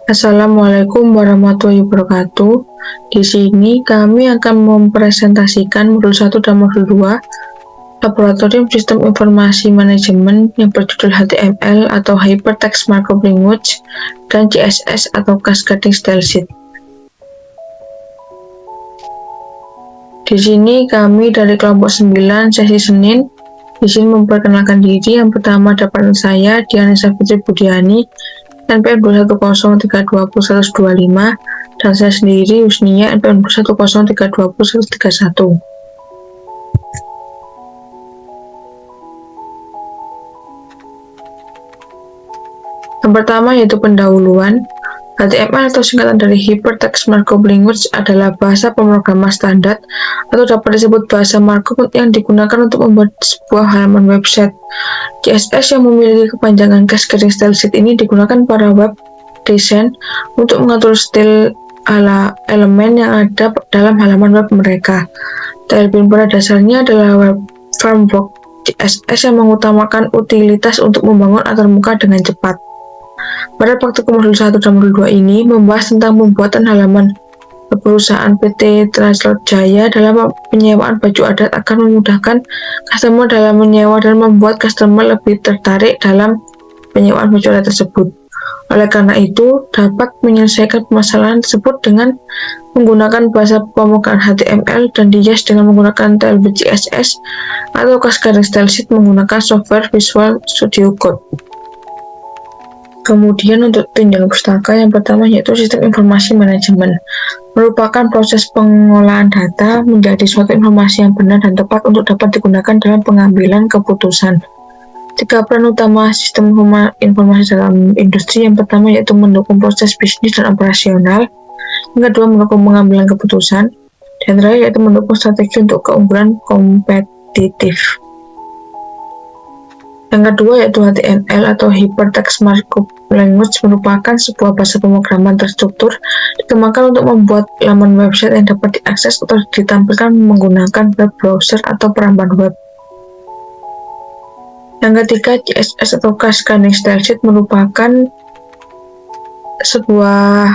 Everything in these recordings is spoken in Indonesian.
Assalamualaikum warahmatullahi wabarakatuh. Di sini kami akan mempresentasikan modul 1 dan modul 2 Laboratorium Sistem Informasi Manajemen yang berjudul HTML atau Hypertext Markup Language dan CSS atau Cascading Style Sheet. Di sini kami dari kelompok 9 sesi Senin izin memperkenalkan diri. Yang pertama dapat saya Diana Safitri Budiani, NPM 210320125, dan saya sendiri Husnia, NPM 210320131. Yang pertama yaitu pendahuluan. HTML atau singkatan dari Hypertext Markup Language adalah bahasa pemrograman standar atau dapat disebut bahasa markup yang digunakan untuk membuat sebuah halaman website. CSS yang memiliki kepanjangan Cascading Style Sheet ini digunakan para web design untuk mengatur style elemen yang ada dalam halaman web mereka. Tailwind pada dasarnya adalah web framework CSS yang mengutamakan utilitas untuk membangun antarmuka dengan cepat. Pada praktikum modul 1 dan modul 2 ini membahas tentang pembuatan halaman perusahaan PT Translot Jaya dalam penyewaan baju adat akan memudahkan customer dalam menyewa dan membuat customer lebih tertarik dalam penyewaan baju adat tersebut. Oleh karena itu, dapat menyelesaikan permasalahan tersebut dengan menggunakan bahasa pemrograman HTML dan dihias dengan menggunakan Tailwind CSS atau Cascading Style Sheet menggunakan software Visual Studio Code. Kemudian untuk tunjangan pustaka yang pertama yaitu sistem informasi manajemen, merupakan proses pengolahan data menjadi suatu informasi yang benar dan tepat untuk dapat digunakan dalam pengambilan keputusan. 3 peran utama sistem informasi dalam industri. Yang pertama yaitu mendukung proses bisnis dan operasional, yang kedua mendukung pengambilan keputusan, dan terakhir yaitu mendukung strategi untuk keunggulan kompetitif. Yang kedua yaitu HTML atau Hypertext Markup Language merupakan sebuah bahasa pemrograman terstruktur dikembangkan untuk membuat laman website yang dapat diakses atau ditampilkan menggunakan web browser atau perambahan web. Yang ketiga, CSS atau Cascading Style Sheet merupakan sebuah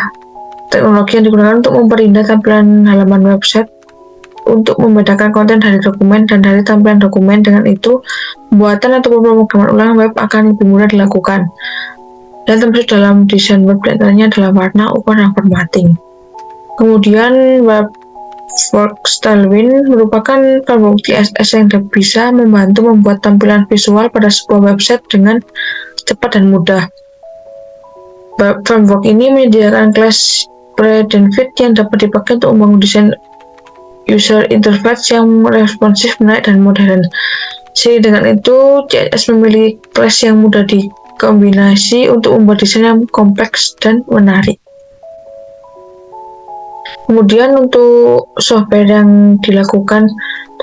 teknologi yang digunakan untuk memperindah tampilan halaman website untuk membedakan konten dari dokumen dan dari tampilan dokumen. Dengan itu, pembuatan atau pemrograman ulang web akan lebih mudah dilakukan. Dan termasuk dalam desain web diantaranya adalah warna, ukuran, dan formatting. Kemudian Webworks Tailwind merupakan framework CSS yang bisa membantu membuat tampilan visual pada sebuah website dengan cepat dan mudah. Framework ini menyediakan kelas pre dan fit yang dapat dipakai untuk membangun desain user interface yang responsif, menarik, dan modern. Sehingga dengan itu, CSS memiliki kelas yang mudah dikombinasi untuk membuat desain yang kompleks dan menarik. Kemudian untuk software yang dilakukan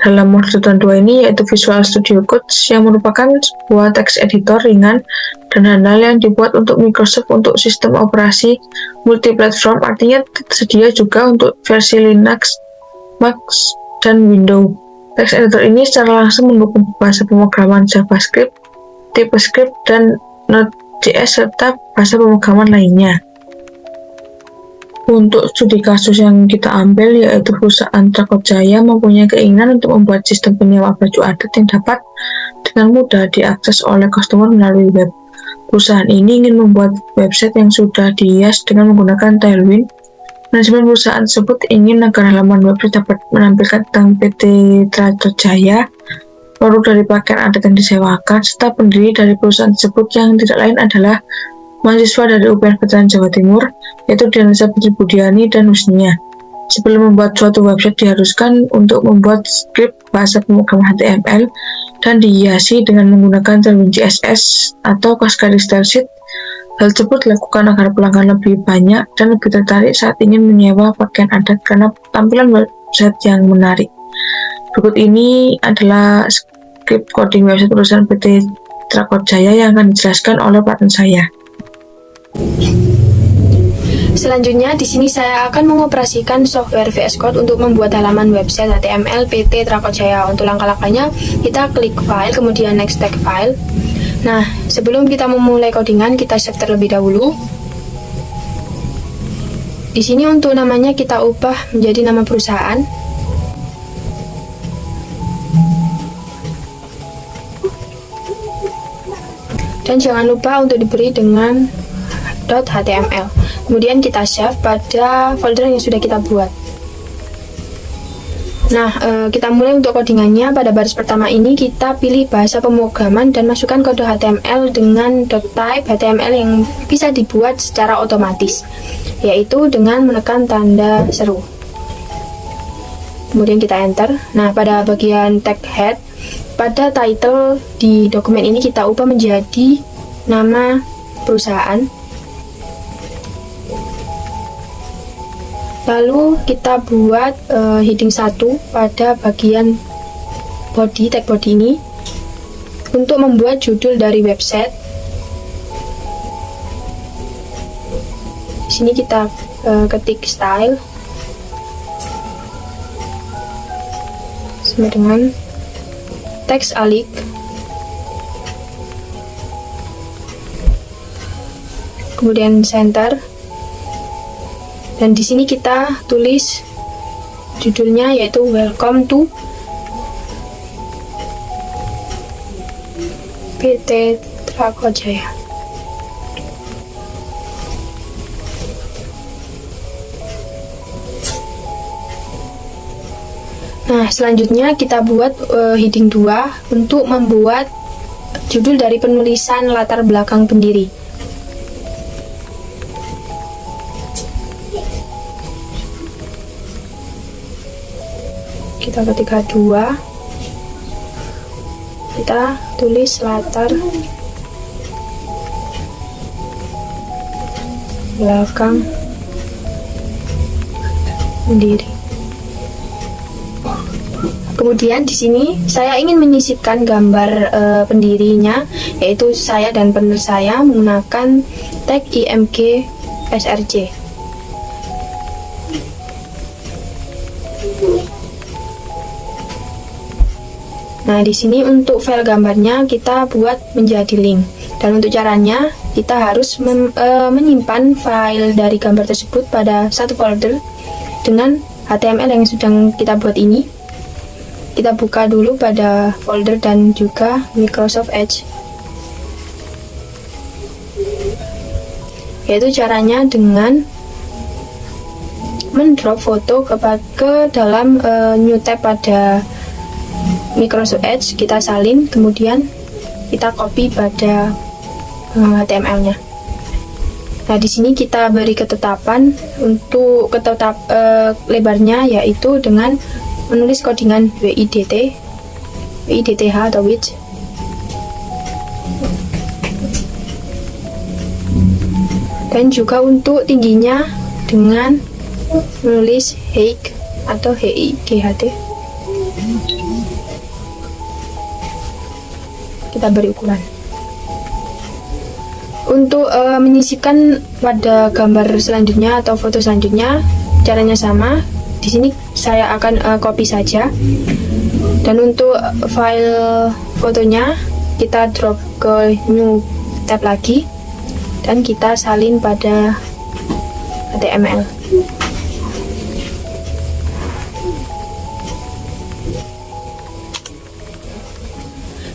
dalam modul 2 ini yaitu Visual Studio Code yang merupakan sebuah text editor ringan dan handal yang dibuat untuk Microsoft untuk sistem operasi multiplatform, artinya tersedia juga untuk versi Linux, Mac, dan Windows. Text editor ini secara langsung mendukung bahasa pemrograman JavaScript, TypeScript, dan Node.js serta bahasa pemrograman lainnya. Untuk studi kasus yang kita ambil yaitu perusahaan Translot Jaya mempunyai keinginan untuk membuat sistem penyewa baju adat yang dapat dengan mudah diakses oleh customer melalui web. Perusahaan ini ingin membuat website yang sudah dihias dengan menggunakan Tailwind. Manajemen perusahaan tersebut ingin agar halaman website dapat menampilkan tentang PT Translot Jaya, produk dari pakaian adat yang disewakan, serta pendiri dari perusahaan tersebut yang tidak lain adalah mahasiswa dari UPN Veteran Jawa Timur, yaitu Diana Safitri Budiani dan Husnia. Sebelum membuat suatu website diharuskan untuk membuat skrip bahasa pemrograman HTML dan dihiasi dengan menggunakan Tailwind CSS atau Cascading Style Sheet. Hal tersebut dilakukan agar pelanggan lebih banyak dan lebih tertarik saat ingin menyewa pakaian adat karena tampilan website yang menarik. Berikut ini adalah skrip coding website perusahaan PT Translot Jaya yang akan dijelaskan oleh partner saya. Selanjutnya, di sini saya akan mengoperasikan software VS Code untuk membuat halaman website HTML PT Translot Jaya. Untuk langkah-langkahnya, kita klik File, kemudian Next Text File. Nah, sebelum kita memulai codingan, kita save terlebih dahulu. Di sini untuk namanya kita ubah menjadi nama perusahaan. Dan jangan lupa untuk diberi dengan .html. Kemudian kita save pada folder yang sudah kita buat. Nah, kita mulai untuk codingannya. Pada baris pertama ini kita pilih bahasa pemrograman dan masukkan kode HTML dengan .type HTML yang bisa dibuat secara otomatis, yaitu dengan menekan tanda seru. Kemudian kita enter. Nah, pada bagian tag head, pada title di dokumen ini kita ubah menjadi nama perusahaan. Lalu kita buat heading 1 pada bagian body, tag body ini untuk membuat judul dari website. Di sini kita ketik style sama dengan teks alik. Kemudian center. Dan di sini kita tulis judulnya yaitu Welcome to PT Trakojaya. Nah, selanjutnya kita buat heading 2 untuk membuat judul dari penulisan latar belakang pendiri. Kita ketik H2, kita tulis latar belakang pendiri. Kemudian di sini saya ingin menyisipkan gambar pendirinya, yaitu saya dan partner saya menggunakan tag img src. Nah, di sini untuk file gambarnya kita buat menjadi link. Dan untuk caranya, kita harus menyimpan file dari gambar tersebut pada satu folder dengan HTML yang sedang kita buat ini. Kita buka dulu pada folder dan juga Microsoft Edge. Yaitu caranya dengan mendrop foto ke dalam new tab pada Microsoft Edge, kita salin, kemudian kita copy pada HTML-nya. Nah, di sini kita beri ketetapan untuk lebarnya, yaitu dengan menulis codingan width atau width. Dan juga untuk tingginya dengan menulis height atau height. Kita beri ukuran. Untuk menyisipkan pada gambar selanjutnya atau foto selanjutnya, caranya sama. Di sini saya akan copy saja. Dan untuk file fotonya kita drop ke new tab lagi dan kita salin pada HTML.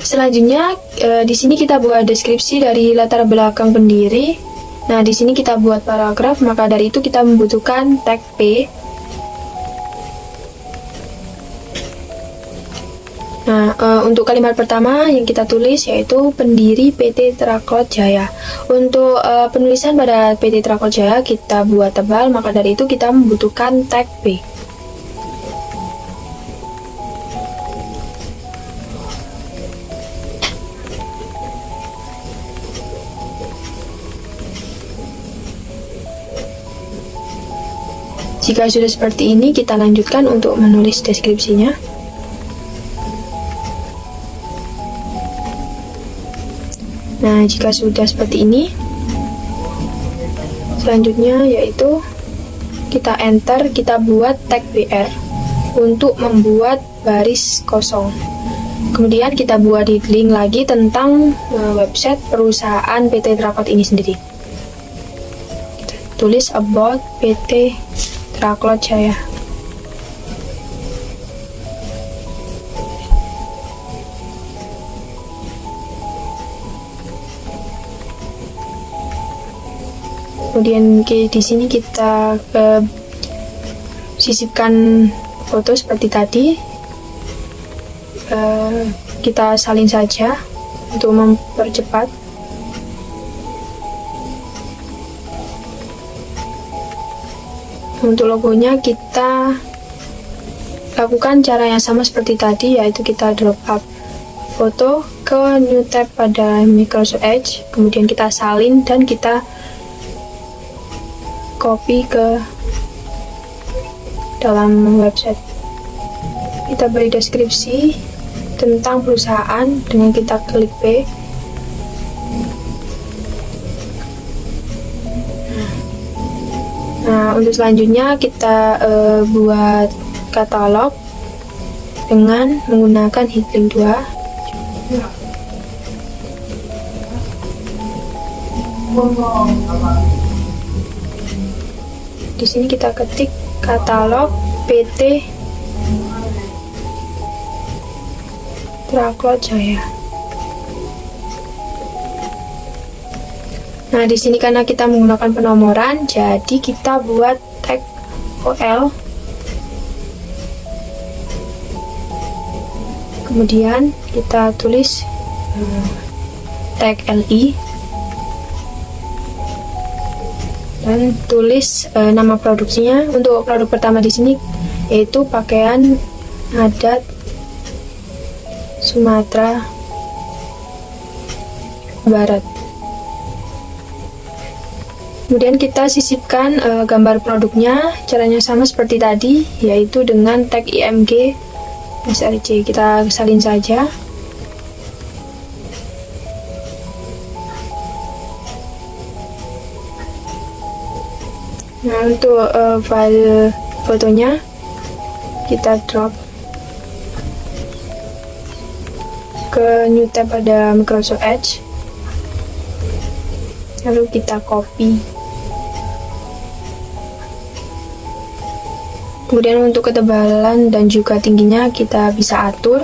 Selanjutnya di sini kita buat deskripsi dari latar belakang pendiri. Nah, di sini kita buat paragraf, maka dari itu kita membutuhkan tag P. Nah, untuk kalimat pertama yang kita tulis yaitu pendiri PT Trakojaya. Untuk penulisan pada PT Trakojaya kita buat tebal, maka dari itu kita membutuhkan tag P. Jika sudah seperti ini, kita lanjutkan untuk menulis deskripsinya. Nah, jika sudah seperti ini, selanjutnya yaitu kita enter, kita buat tag BR untuk membuat baris kosong. Kemudian kita buat link lagi tentang website perusahaan PT Trakot ini sendiri. tulis about PT Traklot Jaya. Kemudian di sini kita sisipkan foto seperti tadi. Kita salin saja untuk mempercepat. Untuk logonya kita lakukan cara yang sama seperti tadi, yaitu kita drop up foto ke new tab pada Microsoft Edge, kemudian kita salin dan kita copy ke dalam website. Kita beri deskripsi tentang perusahaan dengan kita klik B. Nah, untuk selanjutnya kita buat katalog dengan menggunakan Hitlink 2. Di sini kita ketik katalog PT Traklot Jaya. Nah, di sini karena kita menggunakan penomoran, jadi kita buat tag OL. Kemudian kita tulis tag LI. Dan tulis nama produksinya. Untuk produk pertama di sini yaitu pakaian adat Sumatera Barat. Kemudian kita sisipkan gambar produknya. Caranya sama seperti tadi, yaitu dengan tag IMG SRC. Kita salin saja. Nah, untuk file fotonya kita drop ke new tab pada Microsoft Edge, lalu kita copy. Kemudian untuk ketebalan dan juga tingginya kita bisa atur.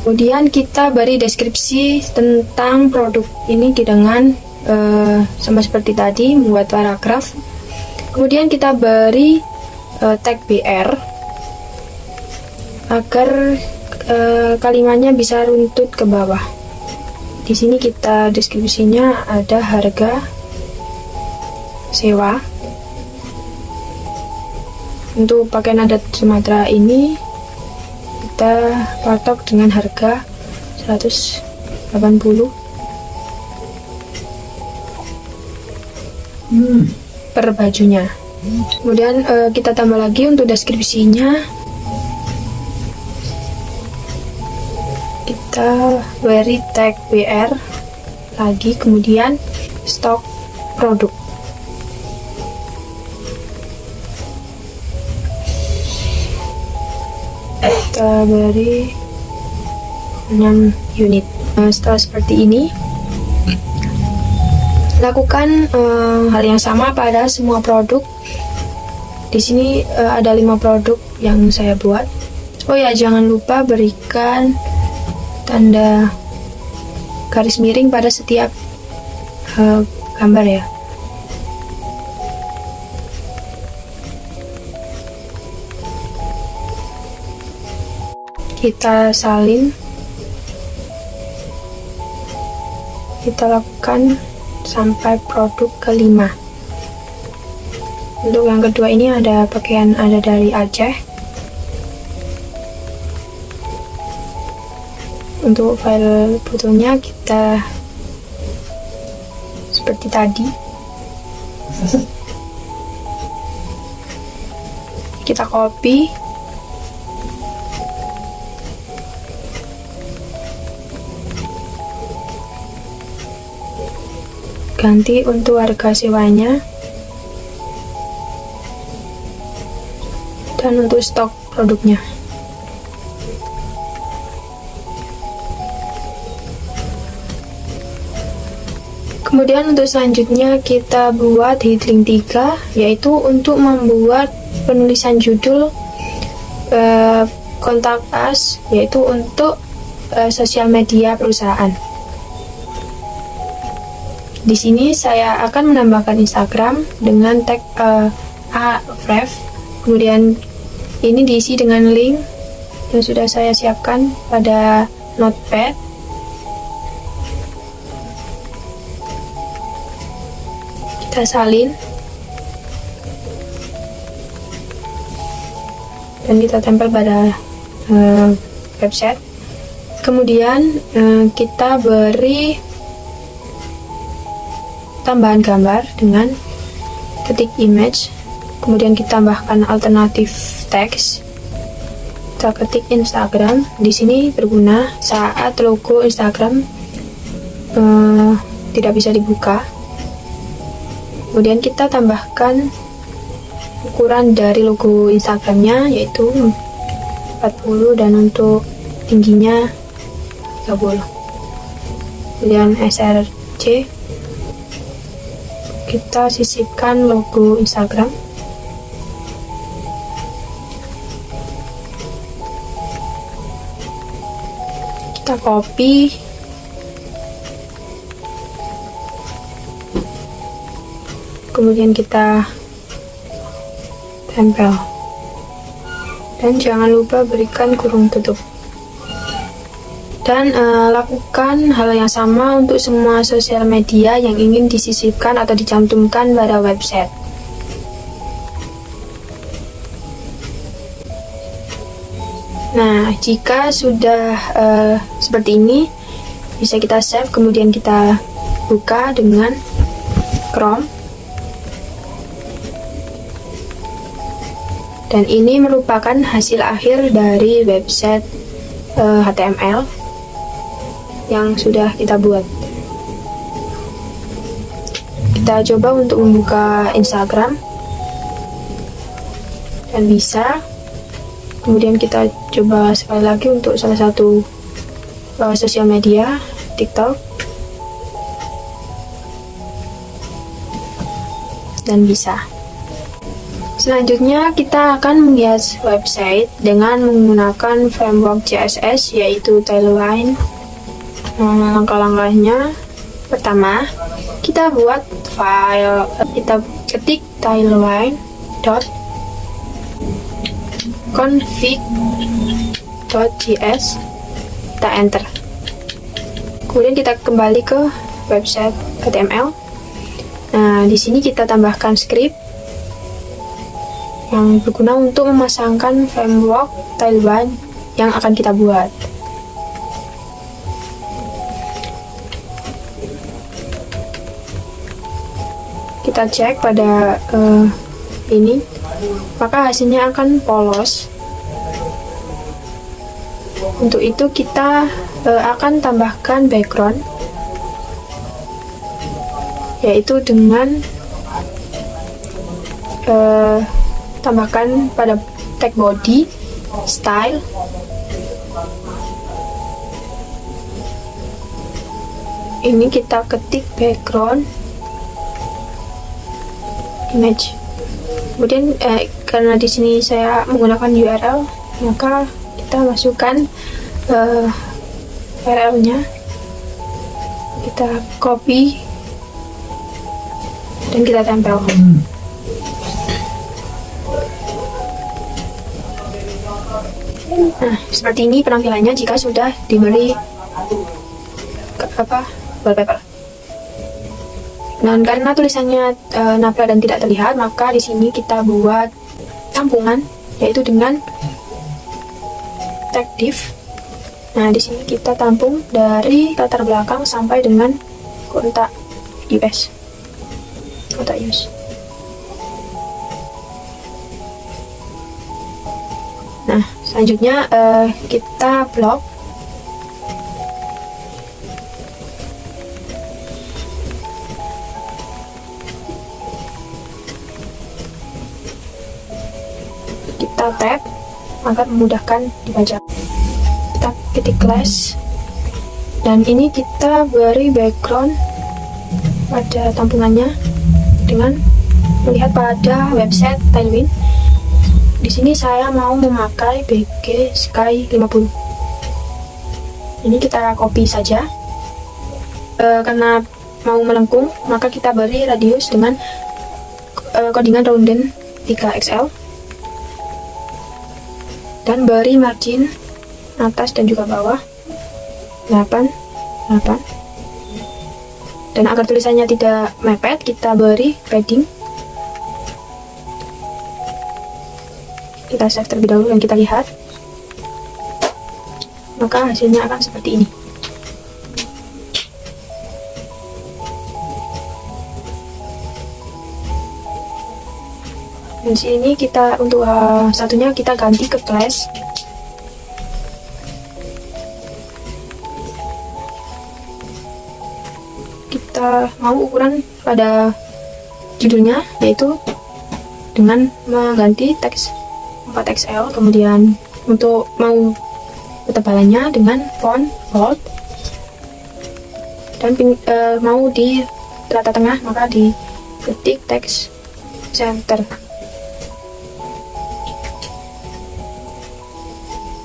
Kemudian kita beri deskripsi tentang produk ini dengan sama seperti tadi, membuat paragraf. Kemudian kita beri tag BR agar kalimatnya bisa runtut ke bawah. Di sini kita deskripsinya ada harga sewa. Untuk pakaian adat Sumatera ini kita patok dengan harga 180 per bajunya. Kemudian kita tambah lagi untuk deskripsinya. Kita beri tag BR lagi, kemudian stok produk. Kita beri 6 unit. Setelah seperti ini, lakukan hal yang sama pada semua produk. Di sini ada 5 produk yang saya buat. Oh ya, jangan lupa berikan tanda garis miring pada setiap gambar ya. Kita salin, kita lakukan sampai produk kelima. Untuk yang kedua ini ada pakaian ada dari Aceh. Untuk file fotonya kita seperti tadi, kita copy. Ganti untuk harga sewanya dan untuk stok produknya. Kemudian untuk selanjutnya kita buat heading 3, yaitu untuk membuat penulisan judul kontak us, yaitu untuk sosial media perusahaan. Di sini saya akan menambahkan Instagram dengan tag href. Kemudian ini diisi dengan link yang sudah saya siapkan pada notepad. Kita salin dan kita tempel pada website. Kemudian kita beri tambahan gambar dengan ketik image, kemudian kita tambahkan alternatif teks. Kita ketik Instagram. Di sini berguna saat logo Instagram tidak bisa dibuka. Kemudian kita tambahkan ukuran dari logo Instagramnya, yaitu 40, dan untuk tingginya 30. Kemudian src, kita sisipkan logo Instagram. Kita copy, kemudian kita tempel, dan jangan lupa berikan kurung tutup. Dan lakukan hal yang sama untuk semua sosial media yang ingin disisipkan atau dicantumkan pada website. Nah, jika sudah seperti ini, bisa kita save, kemudian kita buka dengan Chrome. Dan ini merupakan hasil akhir dari website HTML yang sudah kita buat. Kita coba untuk membuka Instagram, dan bisa. Kemudian kita coba sekali lagi untuk salah satu sosial media, TikTok, dan bisa. Selanjutnya kita akan menghias website dengan menggunakan framework CSS, yaitu Tailwind. Langkah-langkahnya, pertama kita buat file, kita ketik tailwind.config.js, kita enter. Kemudian kita kembali ke website HTML. Nah, di sini kita tambahkan script yang berguna untuk memasangkan framework Tailwind yang akan kita buat. Kita cek pada ini, maka hasilnya akan polos. Untuk itu kita akan tambahkan background, yaitu dengan tambahkan pada tag body, style, ini kita ketik background image. Kemudian karena di sini saya menggunakan URL, maka kita masukkan URL-nya, kita copy dan kita tempel. Nah, seperti ini penampilannya jika sudah diberi wallpaper. Dan karena tulisannya nabla dan tidak terlihat, maka di sini kita buat tampungan, yaitu dengan tag div. Nah, di sini kita tampung dari latar belakang sampai dengan kontak US. Nah, selanjutnya kita blok. Kita tab agar memudahkan dibaca. Kita ketik class, dan ini kita beri background pada tampungannya dengan melihat pada website Tailwind. Di sini saya mau memakai BG Sky 50. Ini kita copy saja. Karena mau melengkung, maka kita beri radius dengan codingan rounden 3XL dan beri margin atas dan juga bawah 8. Dan agar tulisannya tidak mepet, kita beri padding. Kita save terlebih dahulu dan kita lihat, maka hasilnya akan seperti ini. Dan sini kita untuk satunya kita ganti ke class. Kita mau ukuran pada judulnya, yaitu dengan mengganti teks 4XL. Kemudian untuk mau ketebalannya dengan font bold, dan mau di rata tengah maka diketik teks center.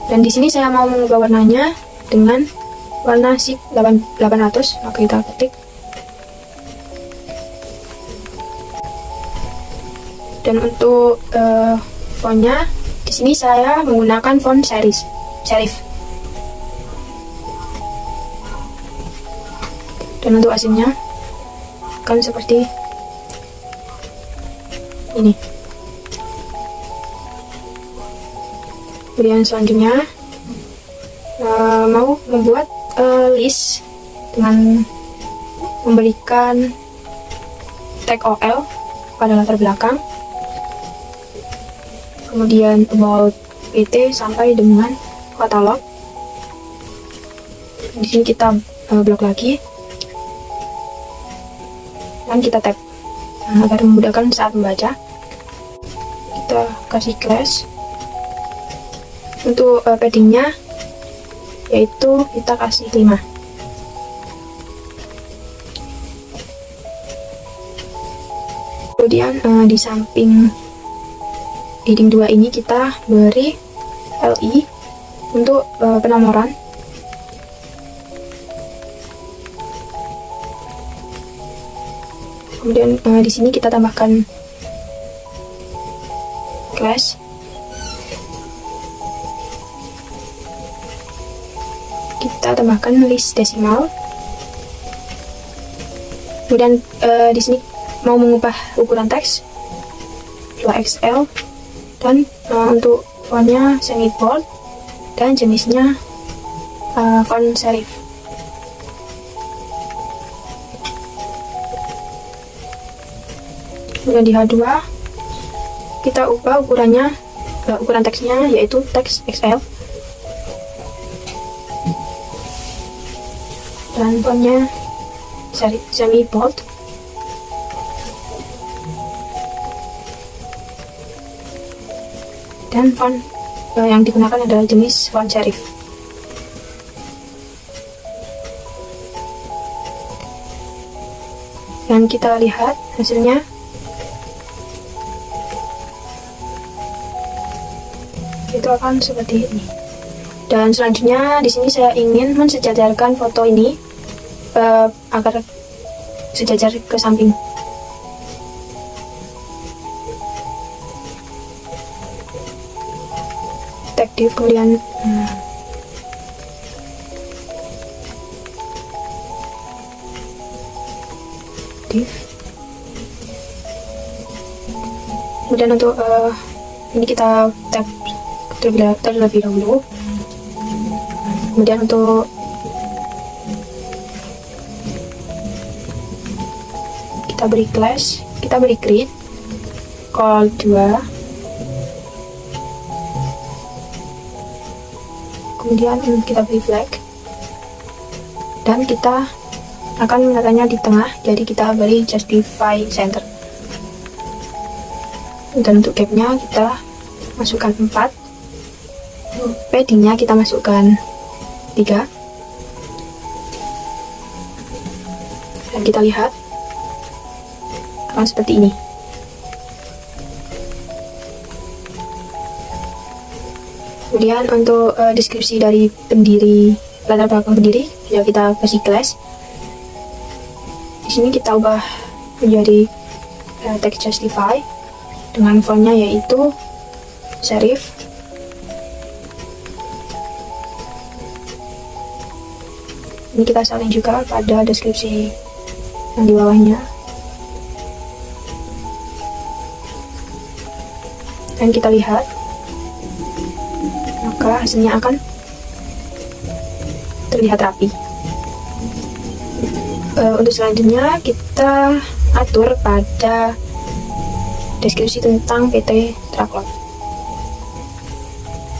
Dan di sini saya mau mengubah warnanya dengan warna SIP 800, maka kita ketik. Dan untuk fontnya, di sini saya menggunakan font serif. Dan untuk hasilnya akan seperti ini. Kemudian selanjutnya mau membuat list dengan memberikan tag OL pada latar belakang, kemudian about PT sampai dengan katalog. Di sini kita blok lagi dan kita tab agar memudahkan saat membaca. Kita kasih class. Untuk paddingnya, yaitu kita kasih 5. Kemudian di samping heading 2 ini kita beri LI untuk penomoran. Kemudian di sini kita tambahkan class. Kita tambahkan list desimal. Kemudian di sini mau mengubah ukuran teks 2XL, dan untuk fontnya semi bold dan jenisnya font serif. Kemudian di H2 kita ubah ukurannya, ukuran teksnya yaitu teks XL, dan fontnya semi bold. Dan font yang digunakan adalah jenis font serif. Dan kita lihat hasilnya. Itu akan seperti ini. Dan selanjutnya di sini saya ingin mensejajarkan foto ini agar sejajar ke samping. Tag div, kemudian div. Kemudian untuk ini kita tag terlebih dahulu. Kemudian untuk kita beri class, kita beri grid call 2, kemudian kita beri flag, dan kita akan meletakkannya di tengah, jadi kita beri justify center. Dan untuk gapnya kita masukkan 4, paddingnya kita masukkan 3, dan kita lihat akan seperti ini. Kemudian untuk deskripsi dari pendiri, latar belakang pendiri, ya kita kasih class. Di sini kita ubah menjadi text justify dengan fontnya yaitu serif. Ini kita salin juga pada deskripsi yang di bawahnya. Dan kita lihat, maka hasilnya akan terlihat rapi. Untuk selanjutnya kita atur pada deskripsi tentang PT Traklot.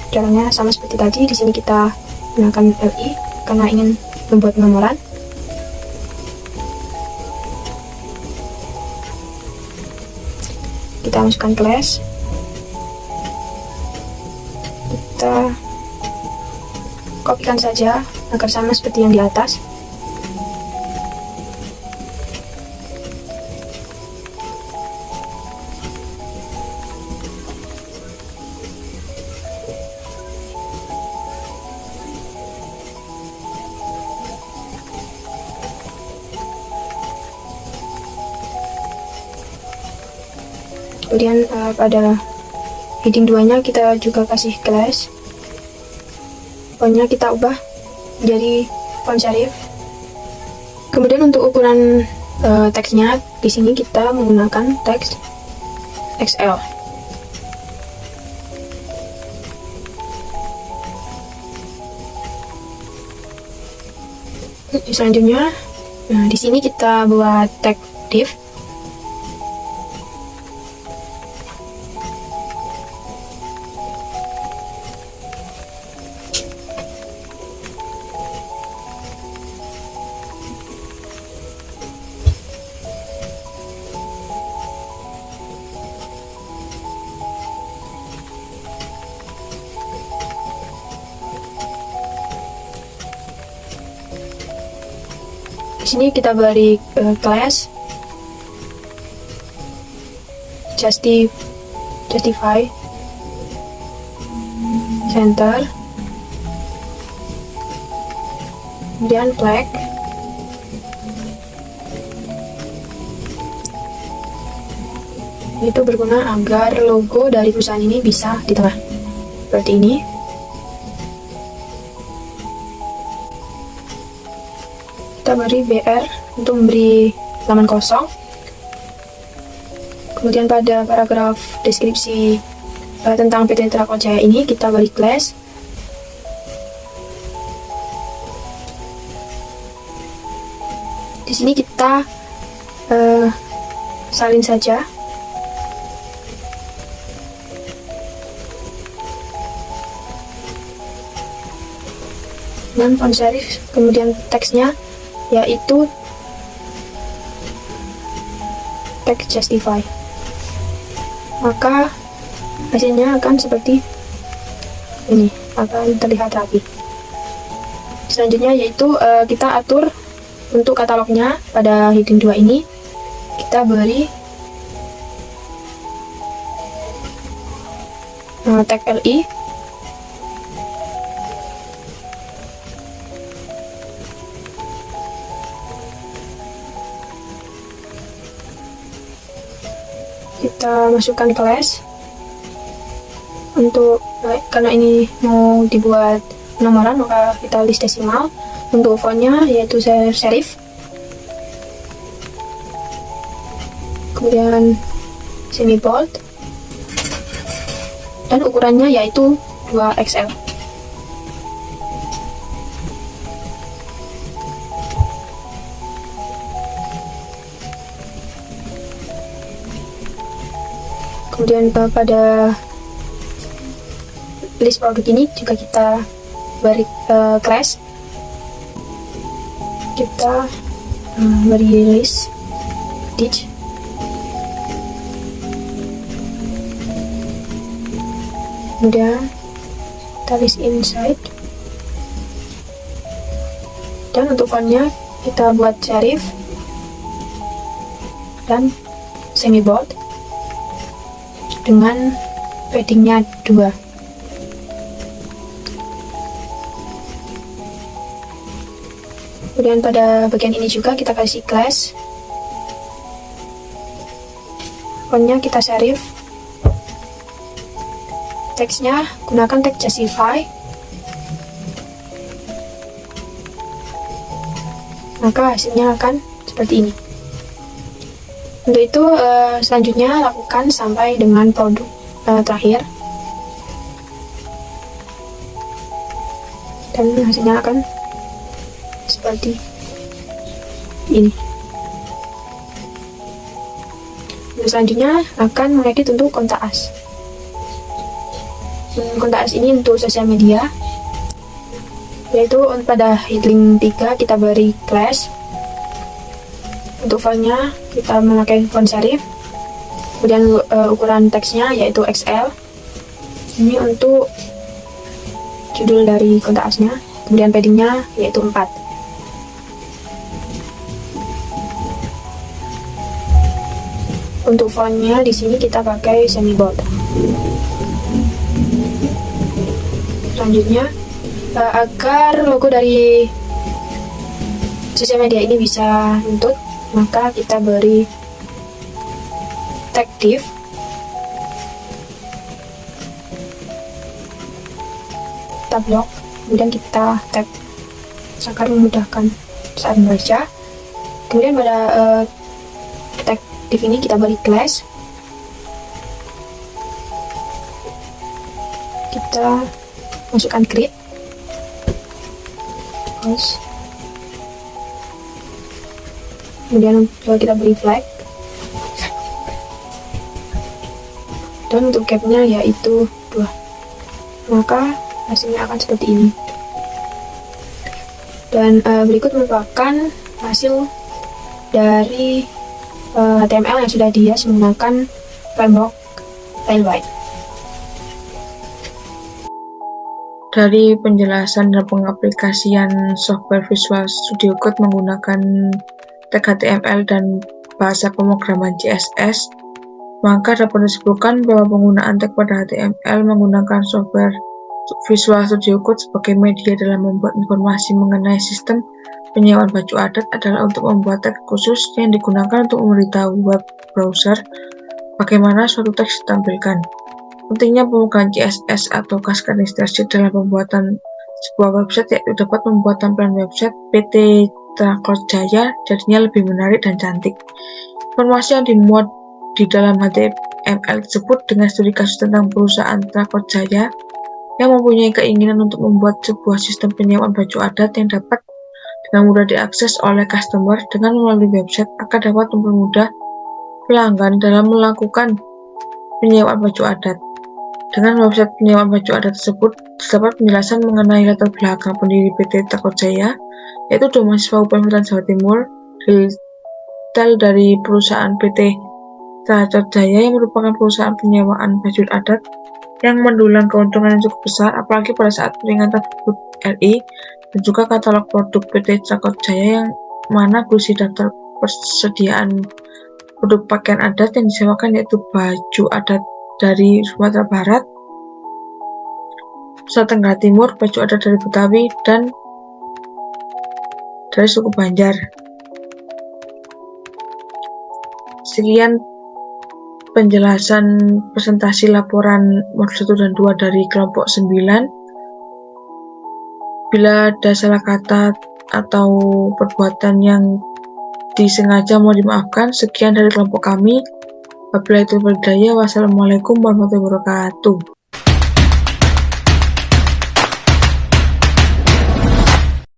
Caranya sama seperti tadi. Di sini kita gunakan LI karena ingin membuat penomoran. Kita masukkan class. Kita kopikan saja agar sama seperti yang di atas. Kemudian pada heading 2 nya kita juga kasih class. Fontnya kita ubah menjadi font serif. Kemudian untuk ukuran teksnya di sini kita menggunakan teks XL. Selanjutnya, di sini kita buat tag div. Di sini kita beri class justify center, kemudian flag, itu berguna agar logo dari perusahaan ini bisa di tengah seperti ini. Kita beri BR untuk memberi halaman kosong. Kemudian pada paragraf deskripsi tentang PT Traklot Jaya ini kita beri class. Di sini kita salin saja. Dan font serif, kemudian teksnya yaitu text justify, maka hasilnya akan seperti ini, akan terlihat rapi. Selanjutnya yaitu kita atur untuk katalognya. Pada heading 2 ini kita beri tag LI. Kita masukkan class untuk karena ini mau dibuat penomoran, maka kita list desimal. Untuk fontnya yaitu serif, kemudian semi bold, dan ukurannya yaitu 2XL. Kemudian pada list produk ini juga kita beri class. Kita beri list ditch. Kemudian kita list inside. Dan untuk fontnya kita buat serif dan semi bold dengan paddingnya 2. Kemudian pada bagian ini juga kita kasih class, fontnya kita serif, teksnya gunakan teks justify, maka hasilnya akan seperti ini. Untuk itu selanjutnya lakukan sampai dengan produk terakhir, dan hasilnya akan seperti ini. Untuk selanjutnya akan mengedit untuk kontak as. Kontak as ini untuk sosial media, yaitu pada heading 3 kita beri class. Untuk fontnya kita memakai font serif, kemudian ukuran teksnya yaitu XL. Ini untuk judul dari kontak asnya, kemudian paddingnya yaitu 4. Untuk fontnya di sini kita pakai semi bold. Selanjutnya, agar logo dari sosial media ini bisa nuntut, maka kita beri tag div, kita blok, kemudian kita tag agar memudahkan saat membaca. Kemudian pada tag div ini kita beri class, kita masukkan grid, kemudian kita beri flag, dan untuk capnya yaitu 2, maka hasilnya akan seperti ini. Dan berikut merupakan hasil dari HTML yang sudah dihias menggunakan framework Tailwind. Dari penjelasan dan pengaplikasian software Visual Studio Code menggunakan tag HTML dan bahasa pemrograman CSS, maka dapat disimpulkan bahwa penggunaan tag pada HTML menggunakan software Visual Studio Code sebagai media dalam membuat informasi mengenai sistem penyewaan baju adat adalah untuk membuat tag khusus yang digunakan untuk memberitahu web browser bagaimana suatu teks ditampilkan. Pentingnya pemrograman CSS atau Cascade Style dalam pembuatan sebuah website yaitu dapat membuat tampilan website PT Trakor Jaya jadinya lebih menarik dan cantik. Informasi yang dimuat di dalam HTML tersebut dengan studi kasus tentang perusahaan Trakor Jaya yang mempunyai keinginan untuk membuat sebuah sistem penyewaan baju adat yang dapat dengan mudah diakses oleh customer dengan melalui website akan dapat mempermudah pelanggan dalam melakukan penyewaan baju adat. Dengan website penyewaan baju adat tersebut terdapat penjelasan mengenai latar belakang pendiri PT Trakor Jaya, yaitu dua mahasiswa UPN Veteran Jawa Timur, detail dari perusahaan PT Trakor Jaya yang merupakan perusahaan penyewaan baju adat yang mendulang keuntungan yang cukup besar, apalagi pada saat peringatan HUT RI, dan juga katalog produk PT Trakor Jaya yang mana berisi daftar persediaan produk pakaian adat yang disewakan yaitu baju adat dari Sumatera Barat, Nusa Tenggara Timur, baju adat dari Betawi, dan dari suku Banjar. Sekian penjelasan presentasi laporan modul 1 dan 2 dari kelompok 9. Bila ada salah kata atau perbuatan yang disengaja mohon dimaafkan. Sekian dari kelompok kami. Wabillahi taufiq wal hidayah. Wassalamualaikum warahmatullahi wabarakatuh.